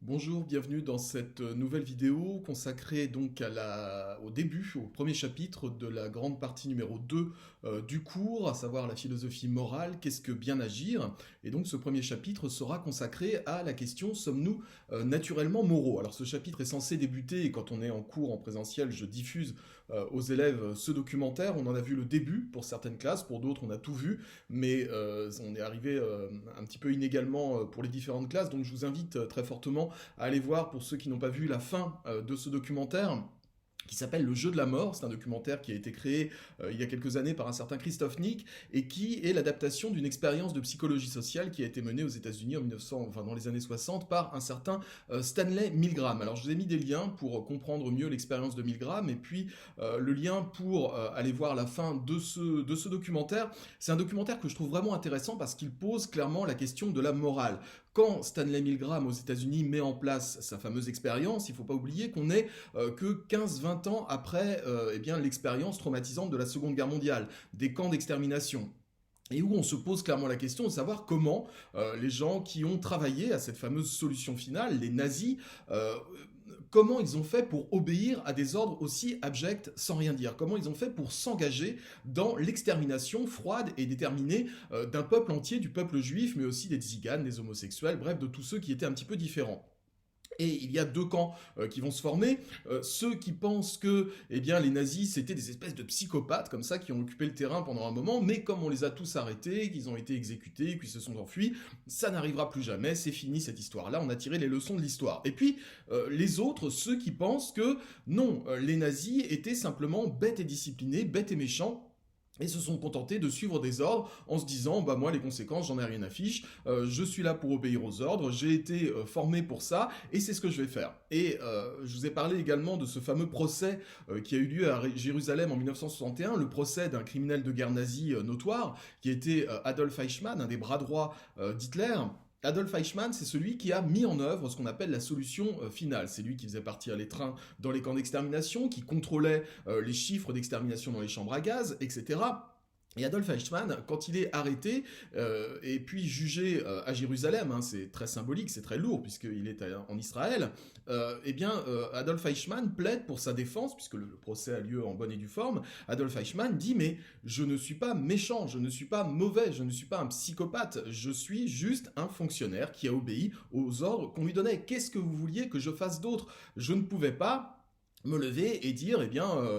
Bonjour, bienvenue dans cette nouvelle vidéo consacrée donc au début, au premier chapitre de la grande partie numéro 2 du cours, à savoir la philosophie morale, qu'est-ce que bien agir. Et donc ce premier chapitre sera consacré à la question sommes-nous naturellement moraux. Alors ce chapitre est censé débuter, et quand on est en cours en présentiel, je diffuse aux élèves ce documentaire. On en a vu le début pour certaines classes, pour d'autres on a tout vu, mais on est arrivé un petit peu inégalement pour les différentes classes, donc je vous invite très fortement à aller voir, pour ceux qui n'ont pas vu, la fin de ce documentaire qui s'appelle Le jeu de la mort. C'est un documentaire qui a été créé il y a quelques années par un certain Christophe Nick et qui est l'adaptation d'une expérience de psychologie sociale qui a été menée aux États-Unis dans les années 60 par un certain Stanley Milgram. Alors je vous ai mis des liens pour comprendre mieux l'expérience de Milgram et puis le lien pour aller voir la fin de ce documentaire. C'est un documentaire que je trouve vraiment intéressant parce qu'il pose clairement la question de la morale. Quand Stanley Milgram aux États-Unis met en place sa fameuse expérience, il ne faut pas oublier qu'on est que 15-20 ans après l'expérience traumatisante de la Seconde Guerre mondiale, des camps d'extermination. Et où on se pose clairement la question de savoir comment les gens qui ont travaillé à cette fameuse solution finale, les nazis, comment ils ont fait pour obéir à des ordres aussi abjects sans rien dire. Comment ils ont fait pour s'engager dans l'extermination froide et déterminée d'un peuple entier, du peuple juif, mais aussi des tziganes, des homosexuels, bref, de tous ceux qui étaient un petit peu différents. Et il y a deux camps qui vont se former. Ceux qui pensent que les nazis, c'était des espèces de psychopathes comme ça qui ont occupé le terrain pendant un moment, mais comme on les a tous arrêtés, qu'ils ont été exécutés, qu'ils se sont enfuis, ça n'arrivera plus jamais, c'est fini cette histoire-là, on a tiré les leçons de l'histoire. Et puis les autres, ceux qui pensent que non, les nazis étaient simplement bêtes et disciplinés, bêtes et méchants, et se sont contentés de suivre des ordres en se disant bah moi les conséquences j'en ai rien à fiche, je suis là pour obéir aux ordres, j'ai été formé pour ça et c'est ce que je vais faire. Et je vous ai parlé également de ce fameux procès qui a eu lieu à Jérusalem en 1961, le procès d'un criminel de guerre nazi notoire qui était Adolf Eichmann, un des bras droits d'Hitler. Adolf Eichmann, c'est celui qui a mis en œuvre ce qu'on appelle la solution finale. C'est lui qui faisait partir les trains dans les camps d'extermination, qui contrôlait les chiffres d'extermination dans les chambres à gaz, etc. Et Adolf Eichmann, quand il est arrêté et puis jugé à Jérusalem, hein, c'est très symbolique, c'est très lourd puisqu'il est en Israël, Adolf Eichmann plaide pour sa défense, puisque le procès a lieu en bonne et due forme. Adolf Eichmann dit mais je ne suis pas méchant, je ne suis pas mauvais, je ne suis pas un psychopathe, je suis juste un fonctionnaire qui a obéi aux ordres qu'on lui donnait. Qu'est-ce que vous vouliez que je fasse d'autre? Je ne pouvais pas me lever et dire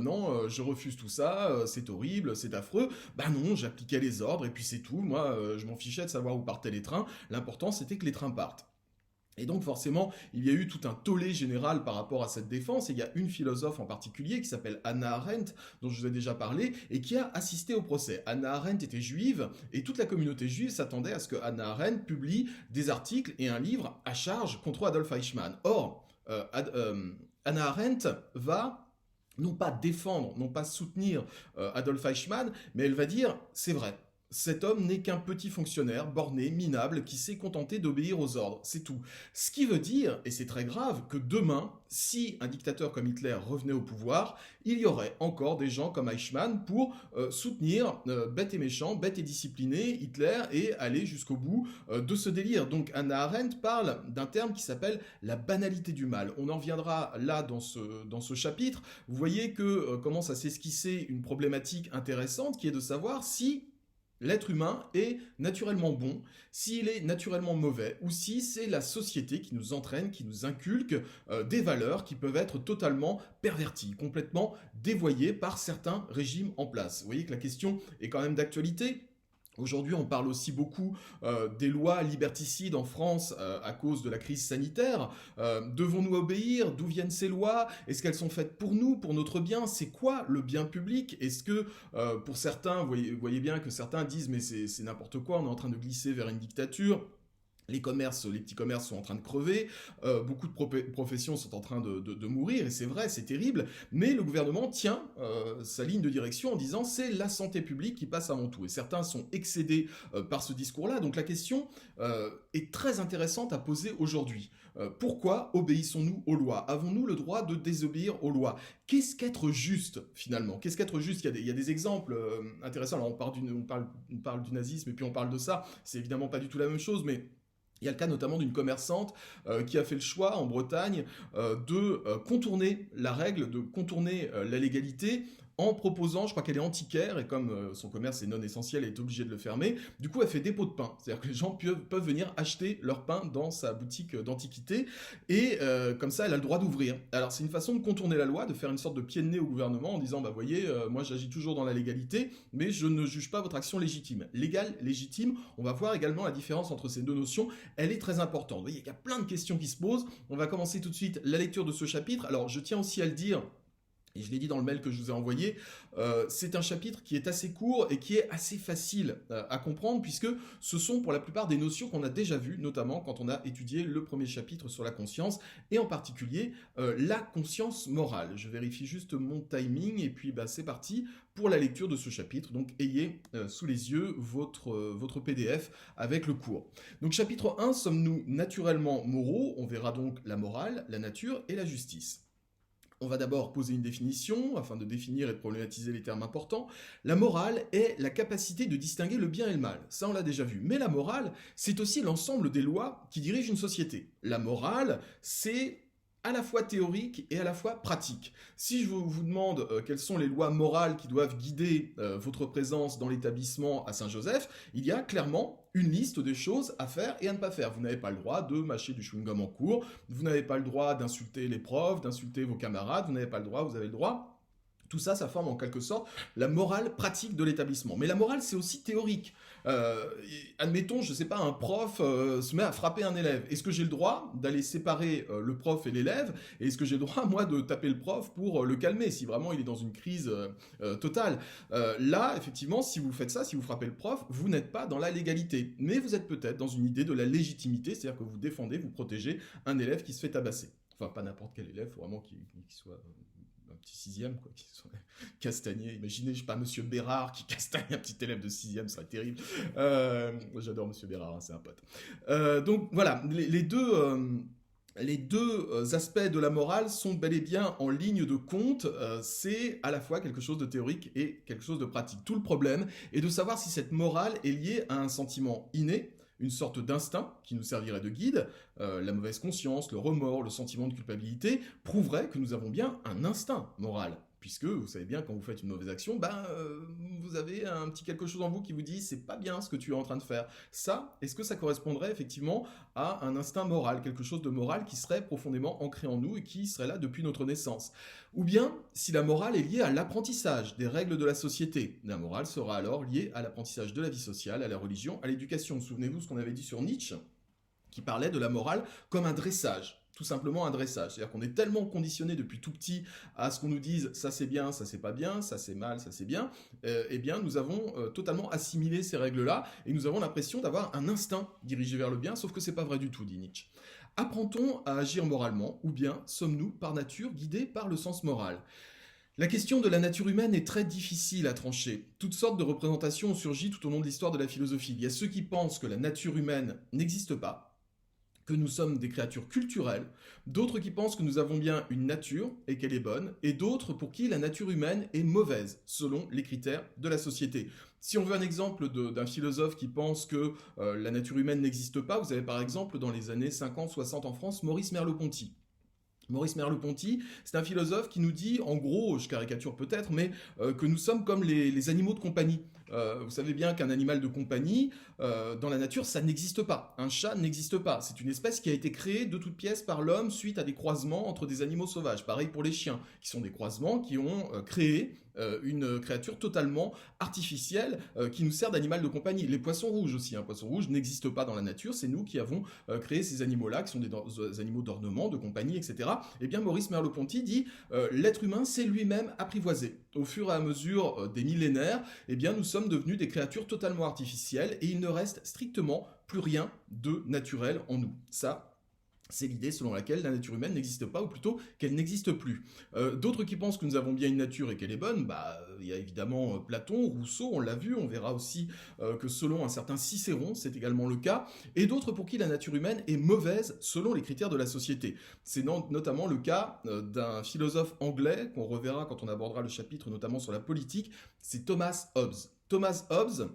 non, je refuse tout ça, c'est horrible, c'est affreux. Bah non, j'appliquais les ordres et puis c'est tout. Moi je m'en fichais de savoir où partaient les trains, l'important c'était que les trains partent. Et donc forcément, il y a eu tout un tollé général par rapport à cette défense, et il y a une philosophe en particulier qui s'appelle Hannah Arendt, dont je vous ai déjà parlé, et qui a assisté au procès. Hannah Arendt était juive, et toute la communauté juive s'attendait à ce que Hannah Arendt publie des articles et un livre à charge contre Adolf Eichmann. Or, Hannah Arendt va non pas défendre, non pas soutenir Adolf Eichmann, mais elle va dire c'est vrai. Cet homme n'est qu'un petit fonctionnaire, borné, minable, qui s'est contenté d'obéir aux ordres, c'est tout. Ce qui veut dire, et c'est très grave, que demain, si un dictateur comme Hitler revenait au pouvoir, il y aurait encore des gens comme Eichmann pour soutenir bête et méchant, bête et discipliné Hitler et aller jusqu'au bout de ce délire. Donc Hannah Arendt parle d'un terme qui s'appelle la banalité du mal. On en viendra là dans ce chapitre. Vous voyez que commence à s'esquisser une problématique intéressante qui est de savoir si l'être humain est naturellement bon, s'il est naturellement mauvais, ou si c'est la société qui nous entraîne, qui nous inculque des valeurs qui peuvent être totalement perverties, complètement dévoyées par certains régimes en place. Vous voyez que la question est quand même d'actualité. Aujourd'hui, on parle aussi beaucoup des lois liberticides en France à cause de la crise sanitaire. Devons-nous obéir? D'où viennent ces lois? Est-ce qu'elles sont faites pour nous, pour notre bien? C'est quoi le bien public? Est-ce que, pour certains, vous voyez bien que certains disent mais c'est n'importe quoi, on est en train de glisser vers une dictature. Les commerces, les petits commerces sont en train de crever, beaucoup de professions sont en train de mourir, et c'est vrai, c'est terrible, mais le gouvernement tient sa ligne de direction en disant c'est la santé publique qui passe avant tout, et certains sont excédés par ce discours-là, donc la question est très intéressante à poser aujourd'hui. Pourquoi obéissons-nous aux lois? Avons-nous le droit de désobéir aux lois? Qu'est-ce qu'être juste finalement? Qu'est-ce qu'être juste? Il y a des exemples intéressants, alors on parle du nazisme et puis on parle de ça, c'est évidemment pas du tout la même chose, mais Il y a le cas notamment d'une commerçante qui a fait le choix en Bretagne de contourner la règle, de contourner la légalité en proposant, je crois qu'elle est antiquaire et comme son commerce est non essentiel, elle est obligée de le fermer. Du coup, elle fait dépôt de pain. C'est-à-dire que les gens peuvent venir acheter leur pain dans sa boutique d'antiquité et comme ça, elle a le droit d'ouvrir. Alors, c'est une façon de contourner la loi, de faire une sorte de pied de nez au gouvernement en disant, bah voyez, moi j'agis toujours dans la légalité, mais je ne juge pas votre action légitime. Légal, légitime, on va voir également la différence entre ces deux notions. Elle est très importante. Vous voyez, il y a plein de questions qui se posent. On va commencer tout de suite la lecture de ce chapitre. Alors, je tiens aussi à le dire, et je l'ai dit dans le mail que je vous ai envoyé, c'est un chapitre qui est assez court et qui est assez facile à comprendre, puisque ce sont pour la plupart des notions qu'on a déjà vues, notamment quand on a étudié le premier chapitre sur la conscience, et en particulier la conscience morale. Je vérifie juste mon timing, et puis bah, c'est parti pour la lecture de ce chapitre. Donc ayez sous les yeux votre PDF avec le cours. Donc chapitre 1, sommes-nous naturellement moraux? On verra donc la morale, la nature et la justice. On va d'abord poser une définition, afin de définir et de problématiser les termes importants. La morale est la capacité de distinguer le bien et le mal. Ça, on l'a déjà vu. Mais la morale, c'est aussi l'ensemble des lois qui dirigent une société. La morale, c'est à la fois théorique et à la fois pratique. Si je vous demande quelles sont les lois morales qui doivent guider votre présence dans l'établissement à Saint-Joseph, il y a clairement une liste des choses à faire et à ne pas faire. Vous n'avez pas le droit de mâcher du chewing-gum en cours, vous n'avez pas le droit d'insulter les profs, d'insulter vos camarades, vous n'avez pas le droit, vous avez le droit. Tout ça, ça forme en quelque sorte la morale pratique de l'établissement. Mais la morale, c'est aussi théorique. Admettons, je ne sais pas, un prof se met à frapper un élève. Est-ce que j'ai le droit d'aller séparer le prof et l'élève? Et est-ce que j'ai le droit, moi, de taper le prof pour le calmer, si vraiment il est dans une crise totale? Là, effectivement, si vous faites ça, si vous frappez le prof, vous n'êtes pas dans la légalité. Mais vous êtes peut-être dans une idée de la légitimité, c'est-à-dire que vous défendez, vous protégez un élève qui se fait tabasser. Enfin, pas n'importe quel élève, il faut vraiment qu'il soit un petit sixième, quoi, qui soit castagné. Imaginez, je sais pas, Monsieur Bérard qui castagne un petit élève de sixième, ça serait terrible. J'adore Monsieur Bérard, hein, c'est un pote. Donc voilà, les deux aspects de la morale sont bel et bien en ligne de compte. C'est à la fois quelque chose de théorique et quelque chose de pratique. Tout le problème est de savoir si cette morale est liée à un sentiment inné, une sorte d'instinct qui nous servirait de guide. La mauvaise conscience, le remords, le sentiment de culpabilité prouveraient que nous avons bien un instinct moral. Puisque vous savez bien, quand vous faites une mauvaise action, vous avez un petit quelque chose en vous qui vous dit c'est pas bien ce que tu es en train de faire. Ça, est-ce que ça correspondrait effectivement à un instinct moral, quelque chose de moral qui serait profondément ancré en nous et qui serait là depuis notre naissance? Ou bien, si la morale est liée à l'apprentissage des règles de la société, la morale sera alors liée à l'apprentissage de la vie sociale, à la religion, à l'éducation. Souvenez-vous ce qu'on avait dit sur Nietzsche, qui parlait de la morale comme un dressage. Tout simplement un dressage. C'est-à-dire qu'on est tellement conditionné depuis tout petit à ce qu'on nous dise ça c'est bien, ça c'est pas bien, ça c'est mal, ça c'est bien, eh bien nous avons totalement assimilé ces règles-là et nous avons l'impression d'avoir un instinct dirigé vers le bien, sauf que c'est pas vrai du tout, dit Nietzsche. Apprend-on à agir moralement ou bien sommes-nous par nature guidés par le sens moral? La question de la nature humaine est très difficile à trancher. Toutes sortes de représentations ont surgi tout au long de l'histoire de la philosophie. Il y a ceux qui pensent que la nature humaine n'existe pas, que nous sommes des créatures culturelles, d'autres qui pensent que nous avons bien une nature et qu'elle est bonne, et d'autres pour qui la nature humaine est mauvaise, selon les critères de la société. Si on veut un exemple d'un philosophe qui pense que la nature humaine n'existe pas, vous avez par exemple dans les années 50-60 en France, Maurice Merleau-Ponty. Maurice Merleau-Ponty, c'est un philosophe qui nous dit, en gros, je caricature peut-être, mais que nous sommes comme les animaux de compagnie. Vous savez bien qu'un animal de compagnie, dans la nature, ça n'existe pas. Un chat n'existe pas. C'est une espèce qui a été créée de toutes pièces par l'homme suite à des croisements entre des animaux sauvages. Pareil pour les chiens, qui sont des croisements qui ont créé une créature totalement artificielle qui nous sert d'animal de compagnie. Les poissons rouges aussi. Un poisson rouge n'existe pas dans la nature. C'est nous qui avons créé ces animaux-là, qui sont des animaux d'ornement, de compagnie, etc. Eh bien, Maurice Merleau-Ponty dit l'être humain s'est lui-même apprivoisé. Au fur et à mesure des millénaires, eh bien, nous sommes devenus des créatures totalement artificielles et il ne reste strictement plus rien de naturel en nous. Ça, c'est l'idée selon laquelle la nature humaine n'existe pas, ou plutôt qu'elle n'existe plus. D'autres qui pensent que nous avons bien une nature et qu'elle est bonne, il y a évidemment Platon, Rousseau, on l'a vu, on verra aussi que selon un certain Cicéron, c'est également le cas, et d'autres pour qui la nature humaine est mauvaise selon les critères de la société. C'est notamment le cas d'un philosophe anglais, qu'on reverra quand on abordera le chapitre notamment sur la politique, c'est Thomas Hobbes. Thomas Hobbes,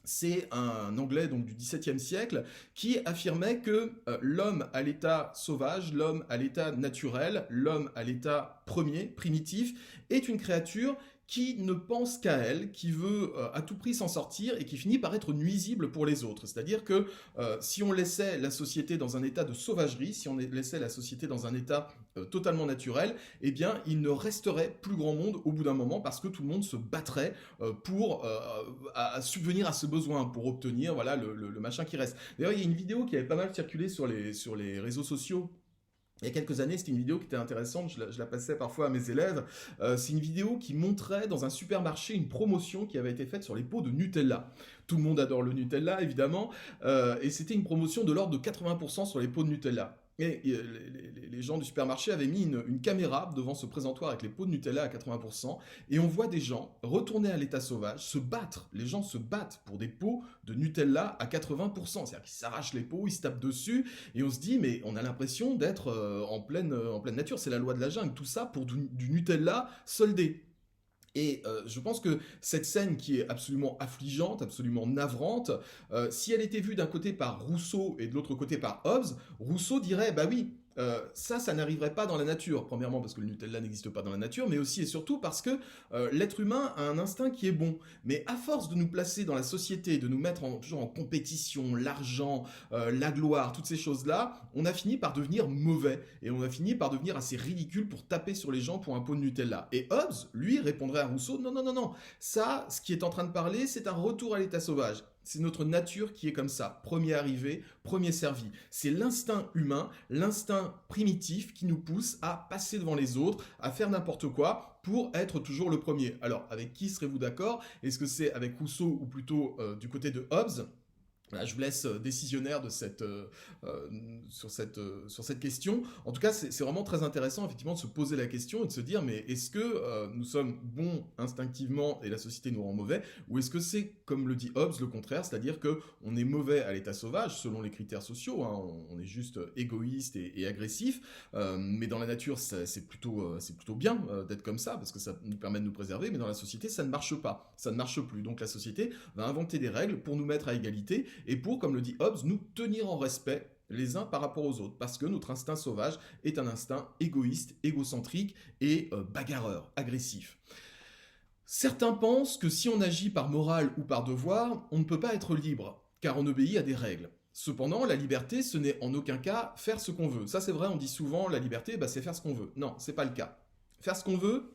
C'est un Anglais donc du XVIIe siècle qui affirmait que l'homme à l'état sauvage, l'homme à l'état naturel, l'homme à l'état premier, primitif, est une créature qui ne pense qu'à elle, qui veut à tout prix s'en sortir et qui finit par être nuisible pour les autres. C'est-à-dire que si on laissait la société dans un état de sauvagerie, si on laissait la société dans un état totalement naturel, eh bien il ne resterait plus grand monde au bout d'un moment parce que tout le monde se battrait pour subvenir à ce besoin, pour obtenir voilà, le machin qui reste. D'ailleurs, il y a une vidéo qui avait pas mal circulé sur les réseaux sociaux il y a quelques années, c'était une vidéo qui était intéressante, je la passais parfois à mes élèves. C'est une vidéo qui montrait dans un supermarché une promotion qui avait été faite sur les pots de Nutella. Tout le monde adore le Nutella, évidemment, et c'était une promotion de l'ordre de 80% sur les pots de Nutella. Et les gens du supermarché avaient mis une caméra devant ce présentoir avec les pots de Nutella à 80%, et on voit des gens retourner à l'état sauvage, se battre. Les gens se battent pour des pots de Nutella à 80%. C'est-à-dire qu'ils s'arrachent les pots, ils se tapent dessus, et on se dit, mais on a l'impression d'être en pleine nature. C'est la loi de la jungle. Tout ça pour du Nutella soldé. Et je pense que cette scène qui est absolument affligeante, absolument navrante, si elle était vue d'un côté par Rousseau et de l'autre côté par Hobbes, Rousseau dirait, bah oui, ça n'arriverait pas dans la nature. Premièrement parce que le Nutella n'existe pas dans la nature, mais aussi et surtout parce que l'être humain a un instinct qui est bon. Mais à force de nous placer dans la société, de nous mettre toujours en compétition, l'argent, la gloire, toutes ces choses-là, on a fini par devenir mauvais. Et on a fini par devenir assez ridicule pour taper sur les gens pour un pot de Nutella. Et Hobbes, lui, répondrait à Rousseau, non, non, non, non, ça, ce qui est en train de parler, c'est un retour à l'état sauvage. C'est notre nature qui est comme ça. Premier arrivé, premier servi. C'est l'instinct humain, l'instinct primitif qui nous pousse à passer devant les autres, à faire n'importe quoi pour être toujours le premier. Alors, avec qui serez-vous d'accord? Est-ce que c'est avec Rousseau ou plutôt du côté de Hobbes? Voilà, je vous laisse décisionnaire sur cette question. En tout cas, c'est vraiment très intéressant effectivement de se poser la question et de se dire mais est-ce que nous sommes bons instinctivement et la société nous rend mauvais, ou est-ce que c'est comme le dit Hobbes le contraire, c'est-à-dire que on est mauvais à l'état sauvage selon les critères sociaux, hein, on est juste égoïste et agressif, mais dans la nature c'est plutôt bien d'être comme ça parce que ça nous permet de nous préserver, mais dans la société ça ne marche pas, ça ne marche plus. Donc la société va inventer des règles pour nous mettre à égalité et pour, comme le dit Hobbes, nous tenir en respect les uns par rapport aux autres, parce que notre instinct sauvage est un instinct égoïste, égocentrique et bagarreur, agressif. Certains pensent que si on agit par morale ou par devoir, on ne peut pas être libre, car on obéit à des règles. Cependant, la liberté, ce n'est en aucun cas faire ce qu'on veut. Ça c'est vrai, on dit souvent la liberté, c'est faire ce qu'on veut. Non, c'est pas le cas. Faire ce qu'on veut,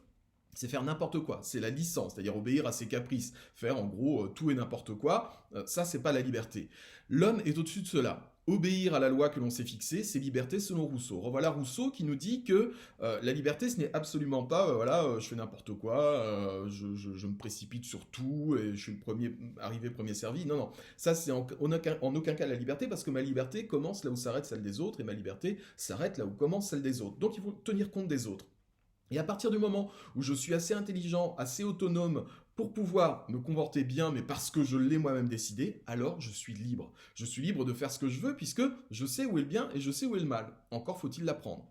c'est faire n'importe quoi, c'est la licence, c'est-à-dire obéir à ses caprices, faire en gros tout et n'importe quoi, ça c'est pas la liberté. L'homme est au-dessus de cela. Obéir à la loi que l'on s'est fixée, c'est liberté selon Rousseau. Revoilà Rousseau qui nous dit que la liberté, ce n'est absolument pas, je fais n'importe quoi, je me précipite sur tout et je suis le premier arrivé, premier servi. Non, non, ça c'est en aucun cas la liberté, parce que ma liberté commence là où s'arrête celle des autres et ma liberté s'arrête là où commence celle des autres. Donc il faut tenir compte des autres. Et à partir du moment où je suis assez intelligent, assez autonome pour pouvoir me comporter bien, mais parce que je l'ai moi-même décidé, alors je suis libre. Je suis libre de faire ce que je veux puisque je sais où est le bien et je sais où est le mal. Encore faut-il l'apprendre.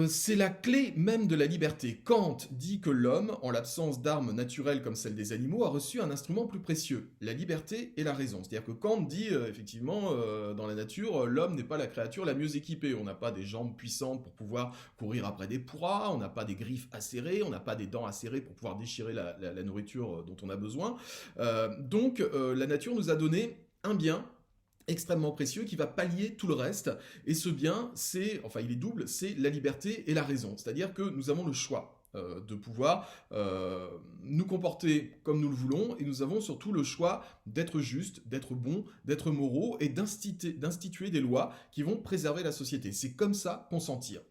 C'est la clé même de la liberté. Kant dit que l'homme, en l'absence d'armes naturelles comme celles des animaux, a reçu un instrument plus précieux, la liberté et la raison. C'est-à-dire que Kant dit, effectivement, dans la nature, l'homme n'est pas la créature la mieux équipée. On n'a pas des jambes puissantes pour pouvoir courir après des proies, on n'a pas des griffes acérées, on n'a pas des dents acérées pour pouvoir déchirer la nourriture dont on a besoin. Donc, la nature nous a donné un bien extrêmement précieux qui va pallier tout le reste. Et ce bien, il est double, c'est la liberté et la raison. C'est-à-dire que nous avons le choix de pouvoir nous comporter comme nous le voulons, et nous avons surtout le choix d'être juste, d'être bon, d'être moraux, et d'instituer des lois qui vont préserver la société. C'est comme ça qu'on s'en tire.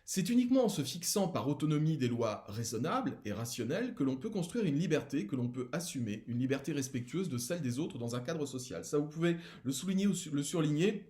C'est uniquement en se fixant par autonomie des lois raisonnables et rationnelles que l'on peut construire une liberté que l'on peut assumer, une liberté respectueuse de celle des autres dans un cadre social. Ça, vous pouvez le souligner ou le surligner.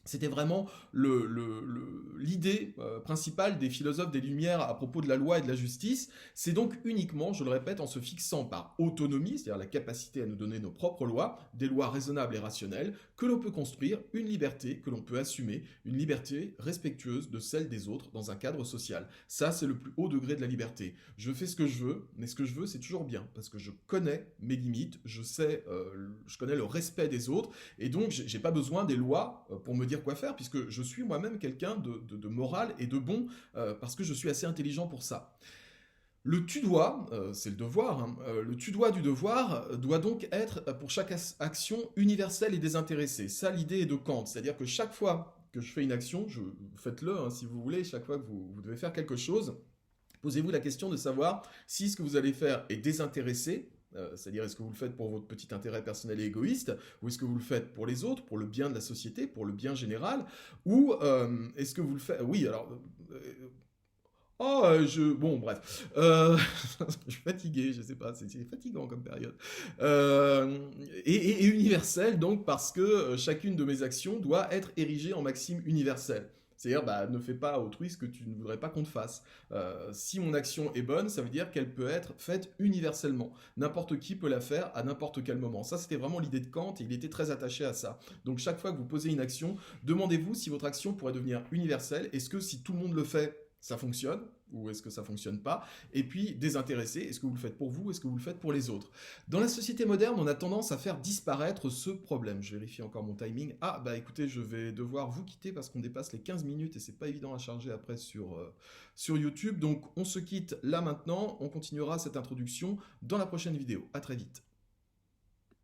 C'était vraiment l'idée principale des philosophes des Lumières à propos de la loi et de la justice. C'est donc uniquement, je le répète, en se fixant par autonomie, c'est-à-dire la capacité à nous donner nos propres lois, des lois raisonnables et rationnelles, que l'on peut construire une liberté que l'on peut assumer, une liberté respectueuse de celle des autres dans un cadre social. Ça, c'est le plus haut degré de la liberté. Je fais ce que je veux, mais ce que je veux, c'est toujours bien, parce que je connais mes limites, je connais le respect des autres, et donc j'ai pas besoin des lois pour me dire quoi faire, puisque je suis moi-même quelqu'un de moral et de bon, parce que je suis assez intelligent pour ça. Le tu dois, c'est le devoir, hein, le tu dois du devoir doit donc être pour chaque action universelle et désintéressée. Ça, l'idée est de Kant, c'est-à-dire que chaque fois que je fais une action, faites-le hein, si vous voulez, chaque fois que vous devez faire quelque chose, posez-vous la question de savoir si ce que vous allez faire est désintéressé, c'est-à-dire est-ce que vous le faites pour votre petit intérêt personnel et égoïste, ou est-ce que vous le faites pour les autres, pour le bien de la société, pour le bien général, ou est-ce que vous le faites... Oui, alors... Bon, bref. Je suis fatigué, je sais pas, c'est fatigant comme période. Et universel, donc, parce que chacune de mes actions doit être érigée en maxime universelle. C'est-à-dire, bah, ne fais pas à autrui ce que tu ne voudrais pas qu'on te fasse. Si mon action est bonne, ça veut dire qu'elle peut être faite universellement. N'importe qui peut la faire à n'importe quel moment. Ça, c'était vraiment l'idée de Kant et il était très attaché à ça. Donc, chaque fois que vous posez une action, demandez-vous si votre action pourrait devenir universelle. Est-ce que si tout le monde le fait, ça fonctionne ou est-ce que ça fonctionne pas? Et puis, désintéressé, est-ce que vous le faites pour vous, est-ce que vous le faites pour les autres? Dans la société moderne, on a tendance à faire disparaître ce problème. Je vérifie encore mon timing. Ah, bah écoutez, je vais devoir vous quitter parce qu'on dépasse les 15 minutes et c'est pas évident à charger après sur YouTube. Donc, on se quitte là maintenant. On continuera cette introduction dans la prochaine vidéo. À très vite.